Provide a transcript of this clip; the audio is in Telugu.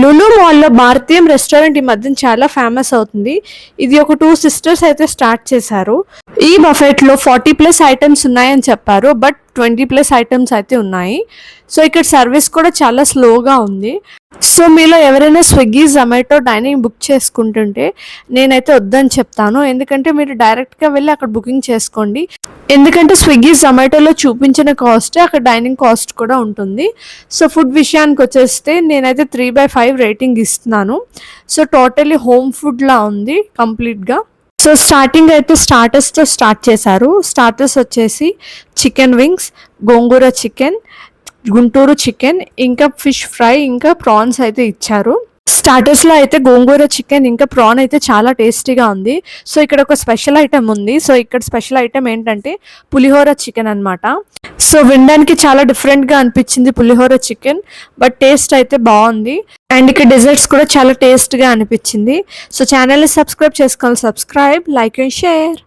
లులు మాల్లో భారతీయం రెస్టారెంట్ ఈ మధ్యన చాలా ఫేమస్ అవుతుంది. ఇది ఒక 2 సిస్టర్స్ అయితే స్టార్ట్ చేశారు. ఈ బఫెట్లో 40+ ఐటమ్స్ ఉన్నాయని చెప్పారు. బట్ 20+ ఐటమ్స్ అయితే ఉన్నాయి. సో ఇక్కడ సర్వీస్ కూడా చాలా స్లోగా ఉంది. సో మీలో ఎవరైనా స్విగ్గీ, జొమాటో డైనింగ్ బుక్ చేసుకుంటుంటే నేనైతే వద్దని చెప్తాను. ఎందుకంటే మీరు డైరెక్ట్గా వెళ్ళి అక్కడ బుకింగ్ చేసుకోండి. ఎందుకంటే స్విగ్గీ, జొమాటోలో చూపించిన కాస్ట్ అక్కడ డైనింగ్ కాస్ట్ కూడా ఉంటుంది. సో ఫుడ్ విషయానికి వచ్చేస్తే నేనైతే 3/5 రేటింగ్ ఇస్తున్నాను. సో టోటలీ హోమ్ ఫుడ్లా ఉంది కంప్లీట్గా. సో స్టార్టింగ్ అయితే స్టార్టర్స్తో స్టార్ట్ చేశారు. స్టార్టర్స్ వచ్చేసి చికెన్ వింగ్స్, గోంగూర చికెన్, గుంటూరు చికెన్, ఇంకా ఫిష్ ఫ్రై, ఇంకా ప్రాన్స్ అయితే ఇచ్చారు. స్టార్టర్స్లో అయితే గోంగూర చికెన్ ఇంకా ప్రాన్ అయితే చాలా టేస్టీగా ఉంది. సో ఇక్కడ ఒక స్పెషల్ ఐటమ్ ఉంది. సో ఇక్కడ స్పెషల్ ఐటమ్ ఏంటంటే పులిహోర చికెన్ అనమాట. సో వినడానికి చాలా డిఫరెంట్గా అనిపించింది పులిహోర చికెన్, బట్ టేస్ట్ అయితే బాగుంది. అండ్ ఇక్కడ డెజర్ట్స్ కూడా చాలా టేస్ట్గా అనిపించింది. సో ఛానల్ని సబ్స్క్రైబ్ చేసుకోవాలి. Subscribe, like and share.